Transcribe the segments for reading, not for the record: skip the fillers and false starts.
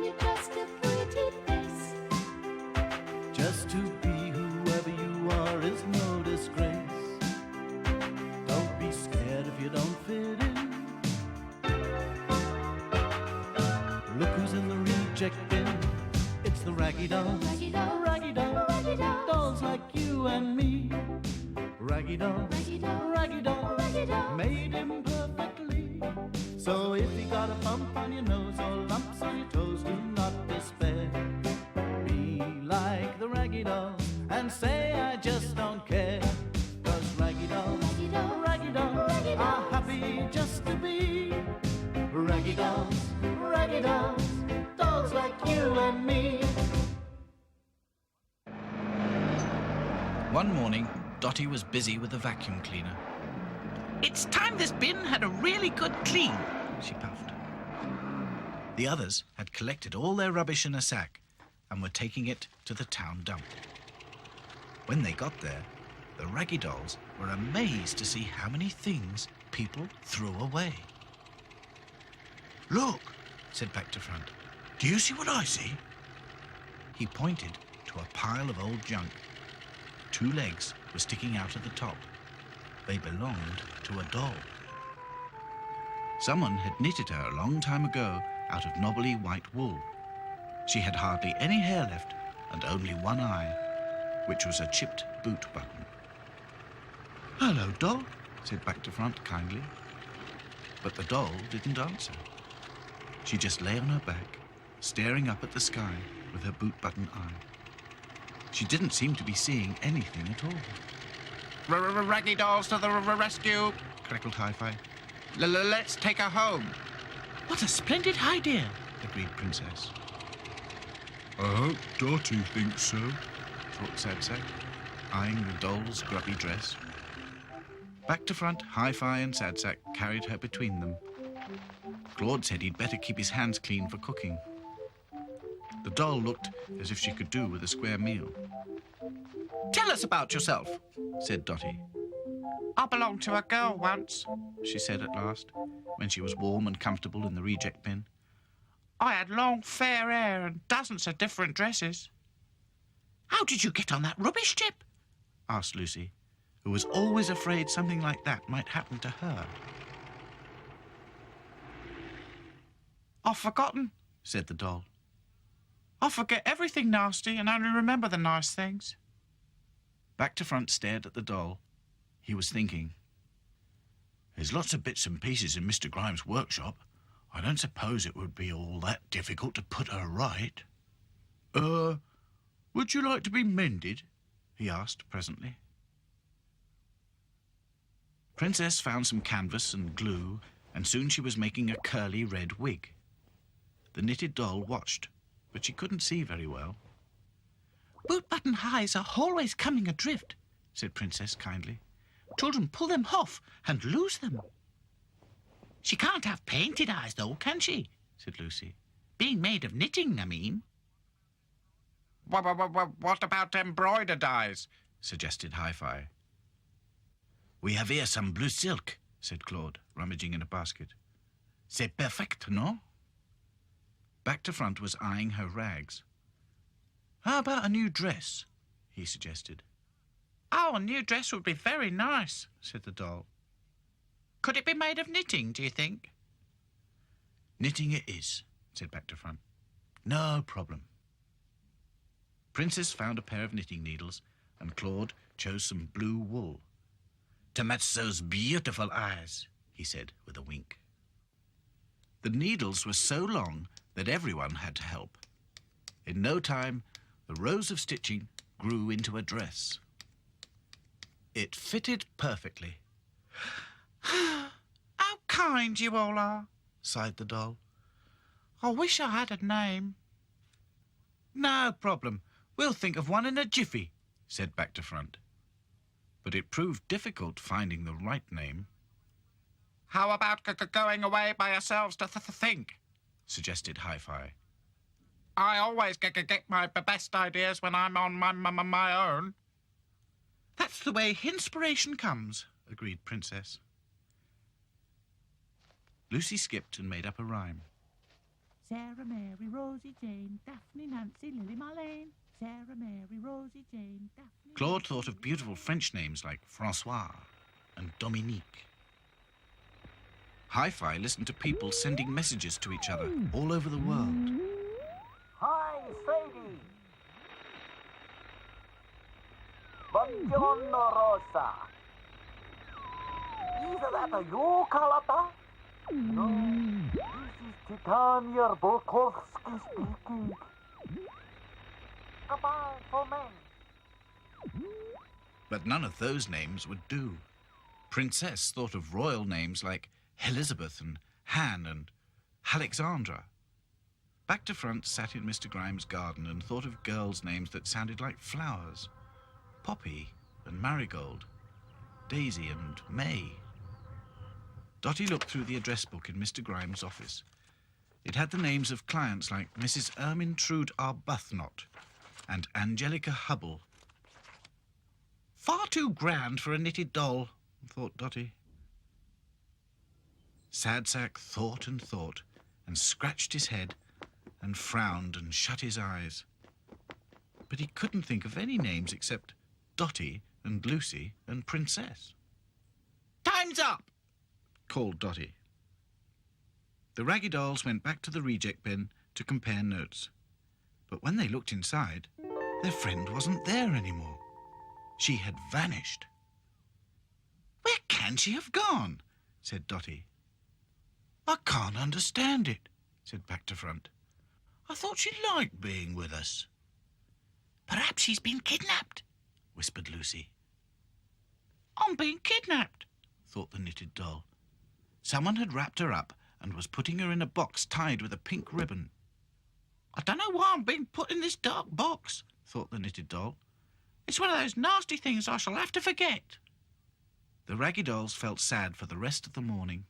when you're just a pretty face. Just to be whoever you are is no disgrace. Don't be scared if you don't fit in. Look who's in the reject bin. It's the Raggy Dolls. Raggy Dolls. Raggy Dolls. Raggy Dolls. Dolls like you and me. Raggy Dolls. Raggy Dolls. Raggy Dolls. Raggy Dolls. Made him perfectly. So if you got a bump on your nose or lumps on your toes, do not despair. Be like the Raggy Dolls and say I just don't care. 'Cause Raggy Dolls, Raggy Dolls. Raggy Dolls Raggy are Dolls. happy just to be Raggy Dolls, Raggy Dolls, dolls like you and me. One morning, Dotty was busy with a vacuum cleaner. It's time this bin had a really good clean, She puffed. The others had collected all their rubbish in a sack and were taking it to the town dump. When they got there, the Raggy Dolls were amazed to see how many things people threw away. Look, Said Back to Front. do you see what I see? He pointed to a pile of old junk. 2 legs were sticking out of the top. They belonged to a doll. Someone had knitted her a long time ago out of knobbly white wool. She had hardly any hair left and only one eye, which was a chipped boot button. Hello, doll. Said Back to Front kindly. But the doll didn't answer. She just lay on her back, staring up at the sky with her boot button eye. She didn't seem to be seeing anything at all. Raggy Dolls to the rescue. Crackled Hi-Fi. Let's take her home. What a splendid idea, Agreed Princess. I hope Dotty thinks so. Thought Sad Sack, eyeing the doll's grubby dress. Back to Front, Hi-Fi and Sad Sack carried her between them. Claude said he'd better keep his hands clean for cooking. The doll looked as if she could do with a square meal. Tell us about yourself. Said Dotty. I belonged to a girl once. She said at last, when she was warm and comfortable in the reject bin. I had long, fair hair and dozens of different dresses. How did you get on that rubbish tip? Asked Lucy, who was always afraid something like that might happen to her. I've forgotten, Said the doll. I forget everything nasty and only remember the nice things. Back to Front stared at the doll. He was thinking. There's lots of bits and pieces in Mr. Grimes' workshop. I don't suppose it would be all that difficult to put her right. Would you like to be mended? He asked presently. Princess found some canvas and glue, and soon she was making a curly red wig. The knitted doll watched, but she couldn't see very well. Boot-button highs are always coming adrift, Said Princess kindly. Children pull them off and lose them. She can't have painted eyes, though, can she? Said Lucy. Being made of knitting, I mean. What about embroidered eyes? Suggested Hi-Fi. We have here some blue silk, said Claude, rummaging in a basket. C'est perfect, no? Back to Front was eyeing her rags. How about a new dress? He suggested. Oh, a new dress would be very nice, Said the doll. Could it be made of knitting, do you think? Knitting it is, said Back to Front. No problem. Princess found a pair of knitting needles, and Claude chose some blue wool. To match those beautiful eyes, he said with a wink. The needles were so long that everyone had to help. In no time, the rows of stitching grew into a dress. It fitted perfectly. How kind you all are, Sighed the doll. I wish I had a name. No problem. We'll think of one in a jiffy, said Back to Front. But it proved difficult finding the right name, How about going away by ourselves to think? suggested Hi-Fi. I always get my best ideas when I'm on my own. That's the way inspiration comes, agreed Princess. Lucy skipped and made up a rhyme. Sarah, Mary, Rosie, Jane, Daphne, Nancy, Lily, Marlene. Sarah, Mary, Rosie, Jane, Daphne... Claude thought of beautiful French names like Francois and Dominique. Hi-Fi listened to people sending messages to each other all over the world. Hi, Sadie. Buongiorno, Rosa. Is that you, Carlotta? No, this is Titania Bolkowski speaking. Goodbye for me. But none of those names would do. Princess thought of royal names like Elizabeth and Han and Alexandra. Back to Front sat in Mr. Grimes' garden and thought of girls' names that sounded like flowers. Poppy and Marigold, Daisy and May. Dotty looked through the address book in Mr. Grimes' office. It had the names of clients like Mrs. Ermintrude Arbuthnot and Angelica Hubble. Far too grand for a knitted doll, thought Dotty. Sadsack thought and scratched his head and frowned and shut his eyes. But he couldn't think of any names except Dotty and Lucy and Princess. Time's up! Called Dotty. The Raggy Dolls went back to the reject bin to compare notes. But when they looked inside, their friend wasn't there anymore. She had vanished. Where can she have gone? Said Dotty. I can't understand it, said Back to Front. I thought she liked being with us. Perhaps she's been kidnapped, whispered Lucy. I'm being kidnapped, thought the knitted doll. Someone had wrapped her up and was putting her in a box tied with a pink ribbon. I don't know why I'm being put in this dark box, thought the knitted doll. It's one of those nasty things I shall have to forget. The Raggy Dolls felt sad for the rest of the morning.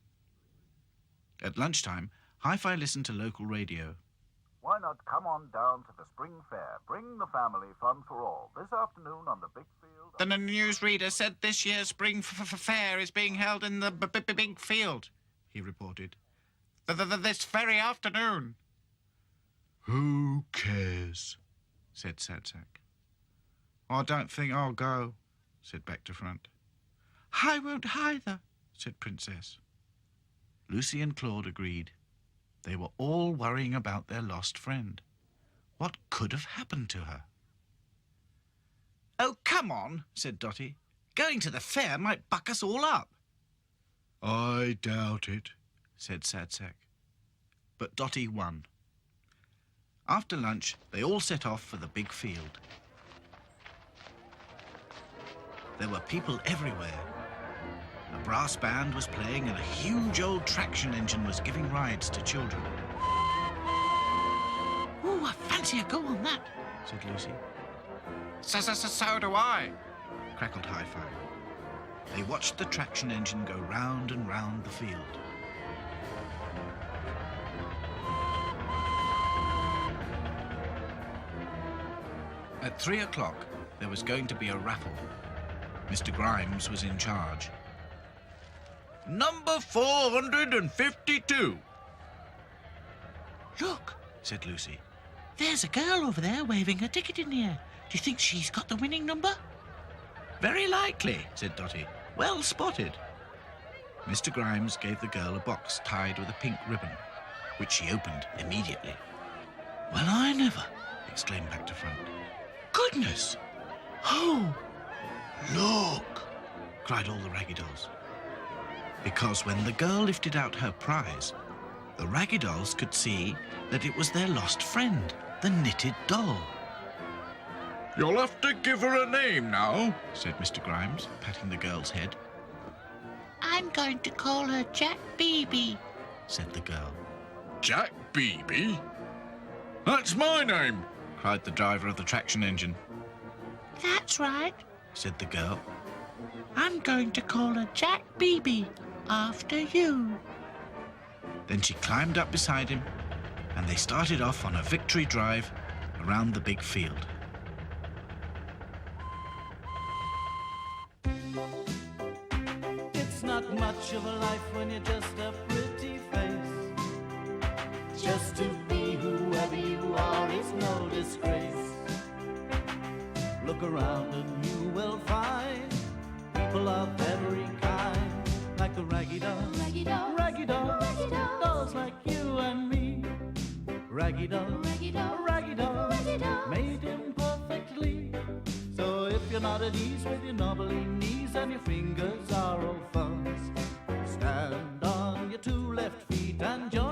At lunchtime, Hi-Fi listened to local radio. Why not come on down to the spring fair? Bring the family fun for all. This afternoon on the big field... The newsreader said this year's spring fair is being held in the big field, he reported. This very afternoon. Who cares? Said Sadsack. I don't think I'll go, said Back to Front. I won't either, said Princess. Lucy and Claude agreed. They were all worrying about their lost friend. What could have happened to her? Oh, come on, said Dotty. Going to the fair might buck us all up. I doubt it, said Sadsack. But Dotty won. After lunch, they all set off for the big field. There were people everywhere. A brass band was playing and a huge old traction engine was giving rides to children. Oh, I fancy a go on that, said Lucy. So do I, crackled Hi-Fi. They watched the traction engine go round and round the field. At 3 o'clock, there was going to be a raffle. Mr. Grimes was in charge. Number 452. Look, said Lucy. There's a girl over there waving her ticket in the air. Do you think she's got the winning number? Very likely, said Dotty. Well spotted. Mr. Grimes gave the girl a box tied with a pink ribbon, which she opened immediately. Well, I never, exclaimed Back to Front. Goodness! Oh! Look! Cried all the Raggy Dolls. Because when the girl lifted out her prize, the Raggy Dolls could see that it was their lost friend, the knitted doll. You'll have to give her a name now, said Mr. Grimes, patting the girl's head. I'm going to call her Jack Beebe, said the girl. Jack Beebe? That's my name, cried the driver of the traction engine. That's right, said the girl. I'm going to call her Jack Beebe after you. Then she climbed up beside him and they started off on a victory drive around the big field. It's not much of a life when you're just a pretty face. Just to be Look around and you will find people of every kind, like the raggy dolls, Raggy dolls, raggy dolls, raggy dolls, dolls like you and me. Raggy dolls, raggy dolls, raggy dolls, raggy dolls. made imperfectly. So if you're not at ease with your knobbly knees and your fingers are all fussed, stand on your two left feet and join